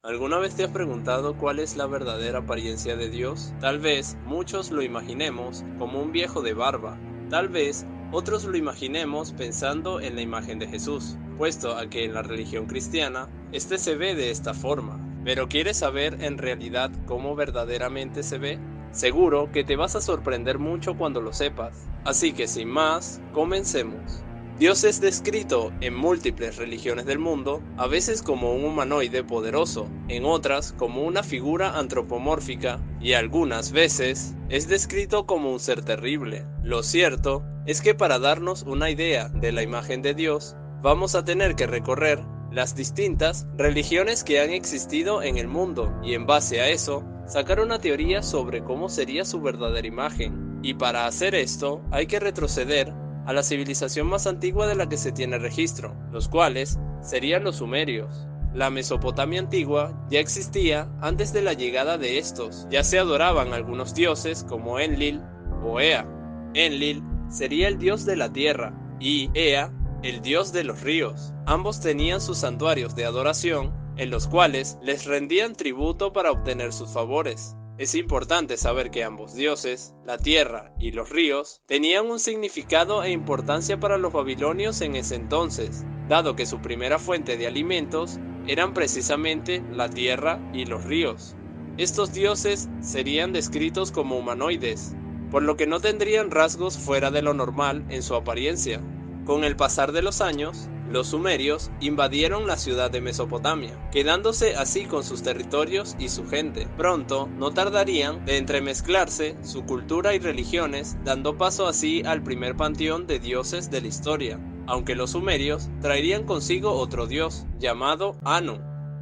¿Alguna vez te has preguntado cuál es la verdadera apariencia de Dios? Tal vez muchos lo imaginemos como un viejo de barba. Tal vez otros lo imaginemos pensando en la imagen de Jesús, puesto a que en la religión cristiana este se ve de esta forma. Pero ¿quieres saber en realidad cómo verdaderamente se ve? Seguro que te vas a sorprender mucho cuando lo sepas. Así que sin más, comencemos. Dios es descrito en múltiples religiones del mundo, a veces como un humanoide poderoso, en otras como una figura antropomórfica y algunas veces es descrito como un ser terrible. Lo cierto es que para darnos una idea de la imagen de Dios, vamos a tener que recorrer las distintas religiones que han existido en el mundo y en base a eso, sacar una teoría sobre cómo sería su verdadera imagen. Y para hacer esto, hay que retroceder a la civilización más antigua de la que se tiene registro, los cuales serían los sumerios. La Mesopotamia antigua ya existía antes de la llegada de estos. Ya se adoraban algunos dioses como Enlil o Ea. Enlil sería el dios de la tierra y Ea el dios de los ríos. Ambos tenían sus santuarios de adoración en los cuales les rendían tributo para obtener sus favores. Es importante saber que ambos dioses, la tierra y los ríos, tenían un significado e importancia para los babilonios en ese entonces, dado que su primera fuente de alimentos eran precisamente la tierra y los ríos. Estos dioses serían descritos como humanoides, por lo que no tendrían rasgos fuera de lo normal en su apariencia. Con el pasar de los años, los sumerios invadieron la ciudad de Mesopotamia, quedándose así con sus territorios y su gente. Pronto, no tardarían de entremezclarse su cultura y religiones, dando paso así al primer panteón de dioses de la historia, aunque los sumerios traerían consigo otro dios, llamado Anu.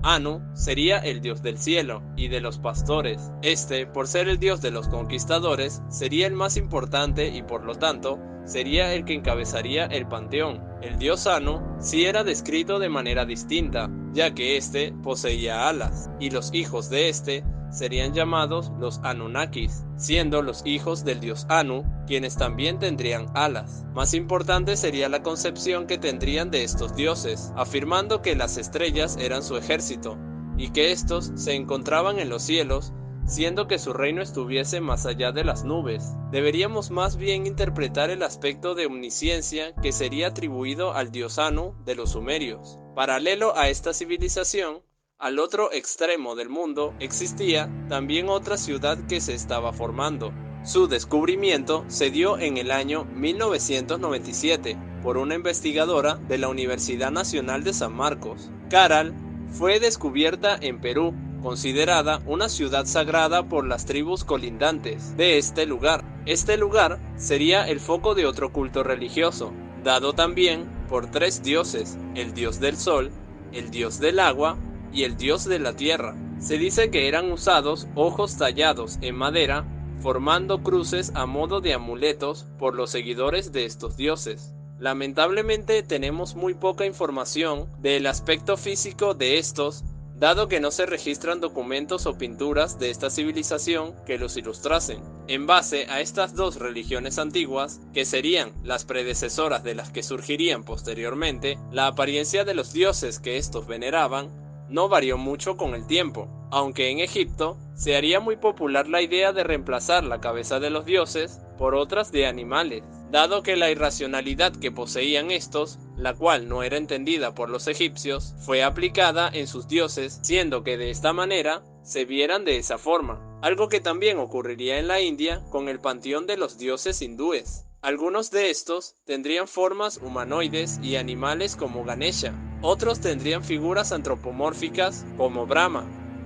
Anu sería el dios del cielo y de los pastores. Este, por ser el dios de los conquistadores, sería el más importante y por lo tanto, sería el que encabezaría el panteón. El dios Anu sí era descrito de manera distinta, ya que este poseía alas, y los hijos de este serían llamados los Anunnakis, siendo los hijos del dios Anu quienes también tendrían alas. Más importante sería la concepción que tendrían de estos dioses, afirmando que las estrellas eran su ejército, y que estos se encontraban en los cielos, siendo que su reino estuviese más allá de las nubes. Deberíamos más bien interpretar el aspecto de omnisciencia que sería atribuido al dios Anu de los sumerios. Paralelo a esta civilización, al otro extremo del mundo existía también otra ciudad que se estaba formando. Su descubrimiento se dio en el año 1997 por una investigadora de la Universidad Nacional de San Marcos. Caral fue descubierta en Perú, considerada una ciudad sagrada por las tribus colindantes de este lugar. Este lugar sería el foco de otro culto religioso, dado también por tres dioses: el dios del sol, el dios del agua y el dios de la tierra. Se dice que eran usados ojos tallados en madera, formando cruces a modo de amuletos por los seguidores de estos dioses. Lamentablemente tenemos muy poca información del aspecto físico de estos, dado que no se registran documentos o pinturas de esta civilización que los ilustrasen. En base a estas dos religiones antiguas, que serían las predecesoras de las que surgirían posteriormente, la apariencia de los dioses que estos veneraban no varió mucho con el tiempo, aunque en Egipto se haría muy popular la idea de reemplazar la cabeza de los dioses por otras de animales, dado que la irracionalidad que poseían estos, la cual no era entendida por los egipcios, fue aplicada en sus dioses, siendo que de esta manera se vieran de esa forma, algo que también ocurriría en la India con el panteón de los dioses hindúes. Algunos de estos tendrían formas humanoides y animales como Ganesha, otros tendrían figuras antropomórficas como Brahma,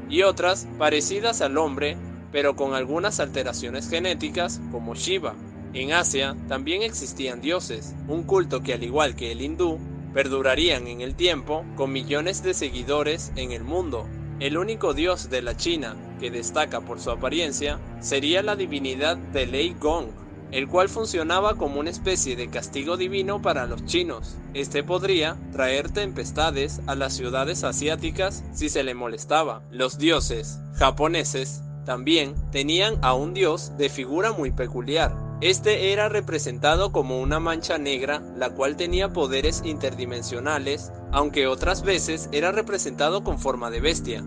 y otras parecidas al hombre, pero con algunas alteraciones genéticas como Shiva. En Asia también existían dioses, un culto que al igual que el hindú, perdurarían en el tiempo con millones de seguidores en el mundo. El único dios de la China que destaca por su apariencia sería la divinidad de Lei Gong, el cual funcionaba como una especie de castigo divino para los chinos. Este podría traer tempestades a las ciudades asiáticas si se le molestaba. Los dioses japoneses también tenían a un dios de figura muy peculiar. Este era representado como una mancha negra, la cual tenía poderes interdimensionales, aunque otras veces era representado con forma de bestia.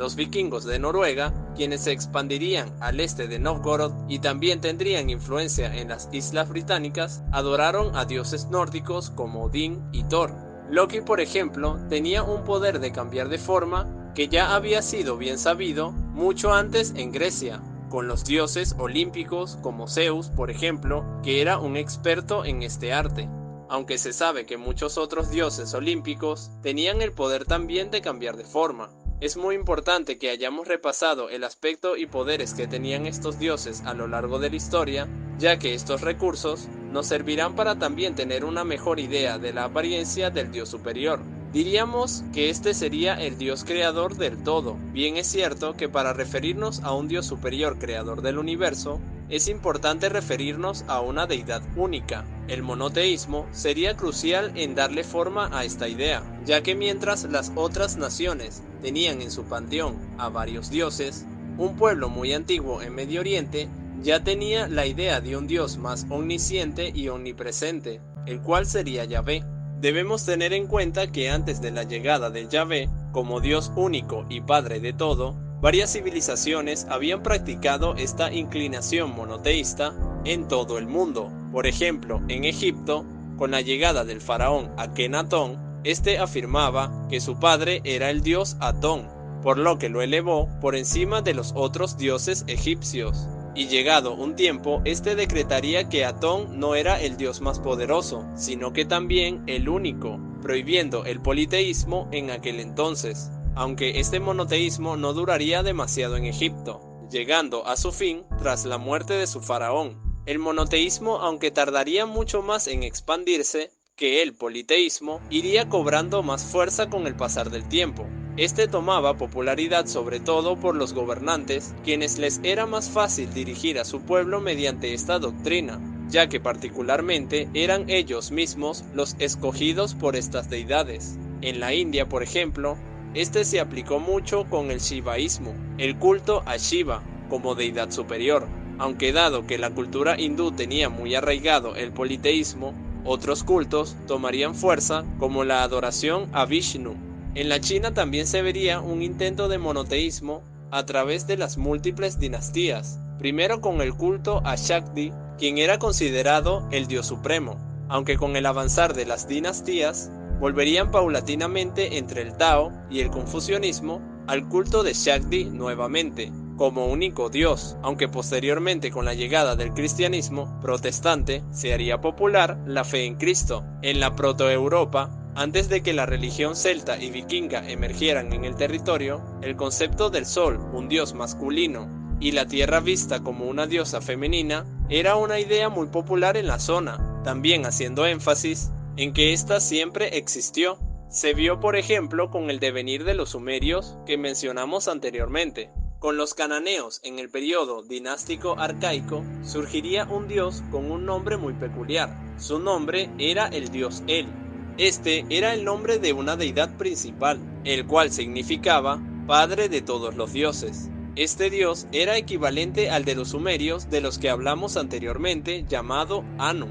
Los vikingos de Noruega, quienes se expandirían al este de Novgorod y también tendrían influencia en las islas británicas, adoraron a dioses nórdicos como Odín y Thor. Loki, por ejemplo, tenía un poder de cambiar de forma que ya había sido bien sabido mucho antes en Grecia, con los dioses olímpicos como Zeus, por ejemplo, que era un experto en este arte. Aunque se sabe que muchos otros dioses olímpicos tenían el poder también de cambiar de forma. Es muy importante que hayamos repasado el aspecto y poderes que tenían estos dioses a lo largo de la historia, ya que estos recursos nos servirán para también tener una mejor idea de la apariencia del dios superior. Diríamos que este sería el dios creador del todo. Bien es cierto que para referirnos a un dios superior creador del universo, es importante referirnos a una deidad única. El monoteísmo sería crucial en darle forma a esta idea, ya que mientras las otras naciones tenían en su panteón a varios dioses, un pueblo muy antiguo en Medio Oriente ya tenía la idea de un dios más omnisciente y omnipresente, el cual sería Yahvé. Debemos tener en cuenta que antes de la llegada del Yahvé, como Dios único y Padre de todo, varias civilizaciones habían practicado esta inclinación monoteísta en todo el mundo. Por ejemplo, en Egipto, con la llegada del faraón Akenatón, este afirmaba que su padre era el dios Atón, por lo que lo elevó por encima de los otros dioses egipcios. Y llegado un tiempo, este decretaría que Atón no era el dios más poderoso, sino que también el único, prohibiendo el politeísmo en aquel entonces, aunque este monoteísmo no duraría demasiado en Egipto, llegando a su fin tras la muerte de su faraón. El monoteísmo, aunque tardaría mucho más en expandirse que el politeísmo, iría cobrando más fuerza con el pasar del tiempo. Este tomaba popularidad sobre todo por los gobernantes, quienes les era más fácil dirigir a su pueblo mediante esta doctrina, ya que particularmente eran ellos mismos los escogidos por estas deidades. En la India, por ejemplo, este se aplicó mucho con el shivaísmo, el culto a Shiva como deidad superior, aunque dado que la cultura hindú tenía muy arraigado el politeísmo, otros cultos tomarían fuerza como la adoración a Vishnu. En la China también se vería un intento de monoteísmo a través de las múltiples dinastías, primero con el culto a Shakti, quien era considerado el dios supremo, aunque con el avanzar de las dinastías, volverían paulatinamente entre el Tao y el confucianismo al culto de Shakti nuevamente, como único dios, aunque posteriormente con la llegada del cristianismo protestante se haría popular la fe en Cristo. En la protoeuropa, antes de que la religión celta y vikinga emergieran en el territorio, el concepto del sol, un dios masculino, y la tierra vista como una diosa femenina, era una idea muy popular en la zona, también haciendo énfasis en que ésta siempre existió. Se vio por ejemplo con el devenir de los sumerios que mencionamos anteriormente. Con los cananeos en el periodo dinástico arcaico surgiría un dios con un nombre muy peculiar. Su nombre era el dios El. Este era el nombre de una deidad principal, el cual significaba padre de todos los dioses. Este dios era equivalente al de los sumerios de los que hablamos anteriormente, llamado Anu.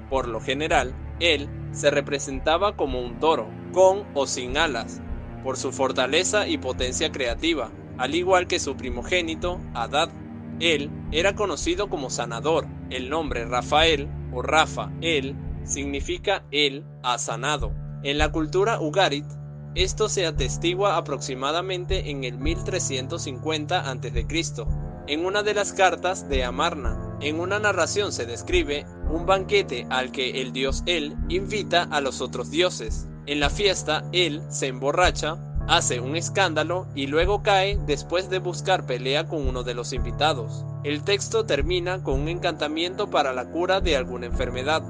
Por lo general, él se representaba como un toro, con o sin alas, por su fortaleza y potencia creativa, al igual que su primogénito, Adad. Él era conocido como sanador. El nombre Rafael o Rafa-El significa él ha sanado. En la cultura ugarit, esto se atestigua aproximadamente en el 1350 a.C., en una de las cartas de Amarna. En una narración se describe un banquete al que el dios El invita a los otros dioses. En la fiesta, él se emborracha, hace un escándalo y luego cae después de buscar pelea con uno de los invitados. El texto termina con un encantamiento para la cura de alguna enfermedad,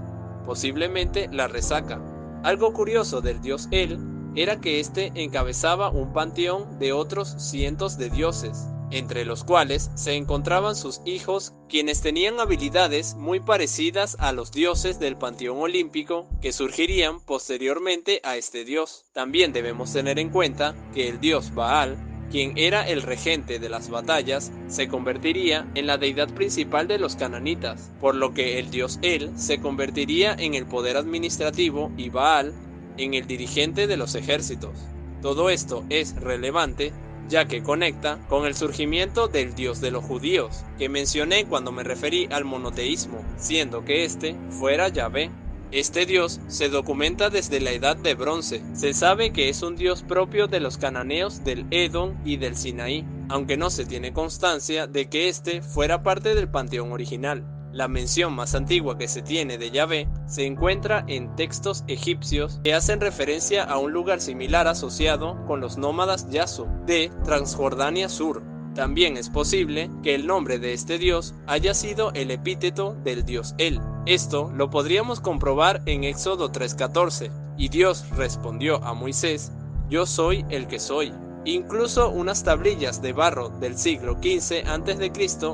posiblemente la resaca. Algo curioso del dios El era que éste encabezaba un panteón de otros cientos de dioses, entre los cuales se encontraban sus hijos, quienes tenían habilidades muy parecidas a los dioses del panteón olímpico que surgirían posteriormente a este dios. También debemos tener en cuenta que el dios Baal, quien era el regente de las batallas, se convertiría en la deidad principal de los cananitas, por lo que el dios El se convertiría en el poder administrativo y Baal en el dirigente de los ejércitos. Todo esto es relevante, ya que conecta con el surgimiento del Dios de los judíos, que mencioné cuando me referí al monoteísmo, siendo que este fuera Yahvé. Este dios se documenta desde la Edad de Bronce. Se sabe que es un dios propio de los cananeos del Edom y del Sinaí, aunque no se tiene constancia de que este fuera parte del panteón original. La mención más antigua que se tiene de Yahvé se encuentra en textos egipcios que hacen referencia a un lugar similar asociado con los nómadas Yasu de Transjordania Sur. También es posible que el nombre de este dios haya sido el epíteto del dios El. Esto lo podríamos comprobar en Éxodo 3:14, y Dios respondió a Moisés: yo soy el que soy. Incluso unas tablillas de barro del siglo XV a.C.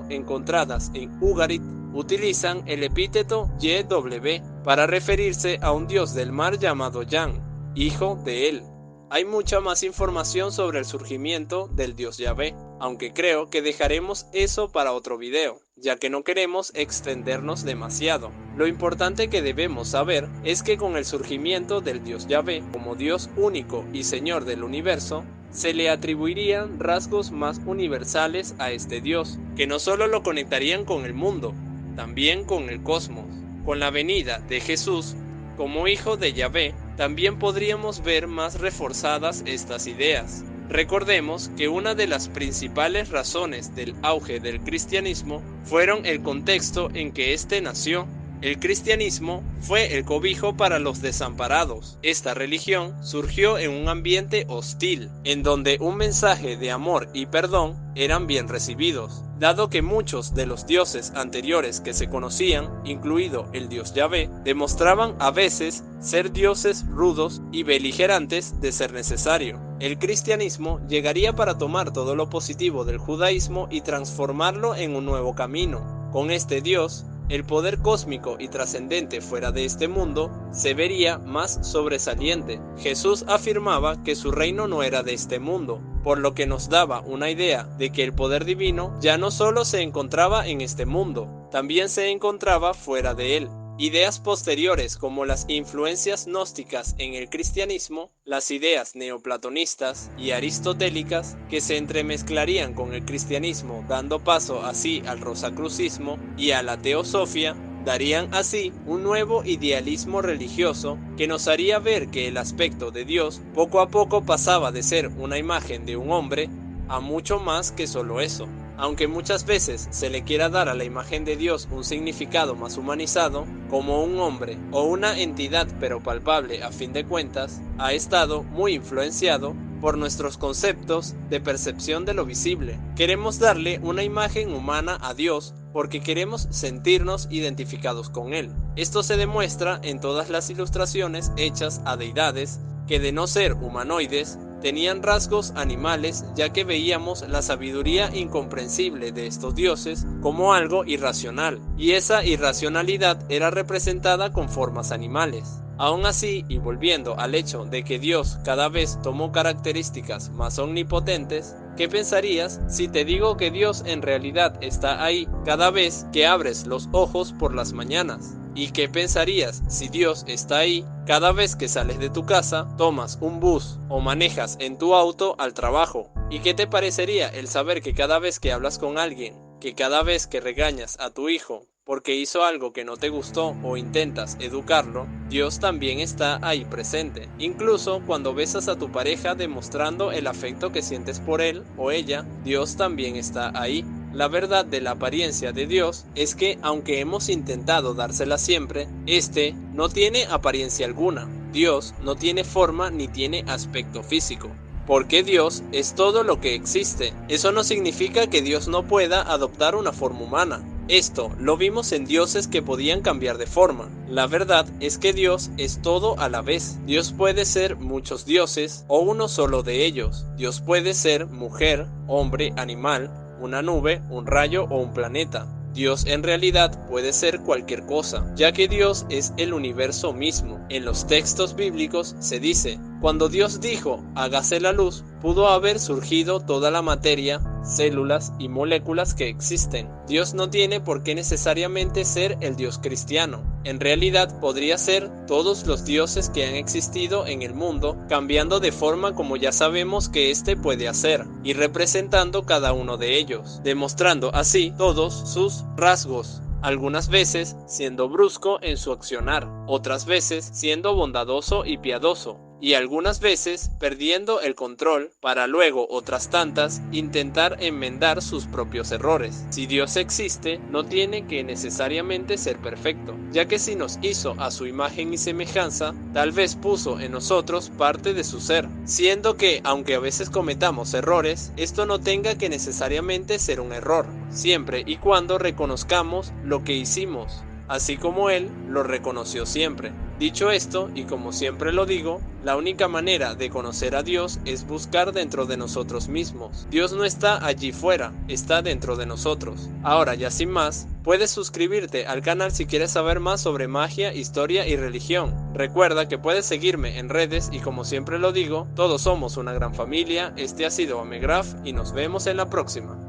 encontradas en Ugarit utilizan el epíteto YW para referirse a un dios del mar llamado Yan, hijo de El. Hay mucha más información sobre el surgimiento del dios Yahvé, aunque creo que dejaremos eso para otro video, ya que no queremos extendernos demasiado. Lo importante que debemos saber es que con el surgimiento del dios Yahvé como Dios único y Señor del universo, se le atribuirían rasgos más universales a este Dios, que no solo lo conectarían con el mundo, también con el cosmos. Con la venida de Jesús como hijo de Yahvé, también podríamos ver más reforzadas estas ideas. Recordemos que una de las principales razones del auge del cristianismo fueron el contexto en que éste nació. El cristianismo fue el cobijo para los desamparados. Esta religión surgió en un ambiente hostil, en donde un mensaje de amor y perdón eran bien recibidos. Dado que muchos de los dioses anteriores que se conocían, incluido el dios Yahvé, demostraban a veces ser dioses rudos y beligerantes de ser necesario. El cristianismo llegaría para tomar todo lo positivo del judaísmo y transformarlo en un nuevo camino. Con este dios, el poder cósmico y trascendente fuera de este mundo se vería más sobresaliente. Jesús afirmaba que su reino no era de este mundo, por lo que nos daba una idea de que el poder divino ya no solo se encontraba en este mundo, también se encontraba fuera de él. Ideas posteriores como las influencias gnósticas en el cristianismo, las ideas neoplatonistas y aristotélicas que se entremezclarían con el cristianismo, dando paso así al rosacrucismo y a la teosofía, darían así un nuevo idealismo religioso que nos haría ver que el aspecto de Dios poco a poco pasaba de ser una imagen de un hombre a mucho más que solo eso. Aunque muchas veces se le quiera dar a la imagen de Dios un significado más humanizado, como un hombre o una entidad pero palpable a fin de cuentas, ha estado muy influenciado por nuestros conceptos de percepción de lo visible. Queremos darle una imagen humana a Dios porque queremos sentirnos identificados con Él. Esto se demuestra en todas las ilustraciones hechas a deidades que, de no ser humanoides, tenían rasgos animales, ya que veíamos la sabiduría incomprensible de estos dioses como algo irracional, y esa irracionalidad era representada con formas animales. Aún así, y volviendo al hecho de que Dios cada vez tomó características más omnipotentes, ¿qué pensarías si te digo que Dios en realidad está ahí cada vez que abres los ojos por las mañanas? ¿Y qué pensarías si Dios está ahí cada vez que sales de tu casa, tomas un bus o manejas en tu auto al trabajo? ¿Y qué te parecería el saber que cada vez que hablas con alguien, que cada vez que regañas a tu hijo porque hizo algo que no te gustó o intentas educarlo, Dios también está ahí presente? Incluso cuando besas a tu pareja demostrando el afecto que sientes por él o ella, Dios también está ahí. La verdad de la apariencia de Dios es que, aunque hemos intentado dársela siempre, este no tiene apariencia alguna. Dios no tiene forma ni tiene aspecto físico, porque Dios es todo lo que existe. Eso no significa que Dios no pueda adoptar una forma humana. Esto lo vimos en dioses que podían cambiar de forma. La verdad es que Dios es todo a la vez. Dios puede ser muchos dioses o uno solo de ellos. Dios puede ser mujer, hombre, animal, una nube, un rayo o un planeta. Dios en realidad puede ser cualquier cosa, ya que Dios es el universo mismo. En los textos bíblicos se dice: cuando Dios dijo hágase la luz, pudo haber surgido toda la materia células y moléculas que existen. Dios no tiene por qué necesariamente ser el Dios cristiano. En realidad podría ser todos los dioses que han existido en el mundo, cambiando de forma como ya sabemos que éste puede hacer, y representando cada uno de ellos, demostrando así todos sus rasgos. Algunas veces siendo brusco en su accionar, otras veces siendo bondadoso y piadoso, y algunas veces perdiendo el control para luego otras tantas intentar enmendar sus propios errores. Si Dios existe, no tiene que necesariamente ser perfecto, ya que si nos hizo a su imagen y semejanza, tal vez puso en nosotros parte de su ser, siendo que, aunque a veces cometamos errores, esto no tenga que necesariamente ser un error, siempre y cuando reconozcamos lo que hicimos, así como Él lo reconoció siempre. Dicho esto, y como siempre lo digo, la única manera de conocer a Dios es buscar dentro de nosotros mismos. Dios no está allí fuera, está dentro de nosotros. Ahora, ya sin más, puedes suscribirte al canal si quieres saber más sobre magia, historia y religión. Recuerda que puedes seguirme en redes y como siempre lo digo, todos somos una gran familia. Este ha sido Omegraph y nos vemos en la próxima.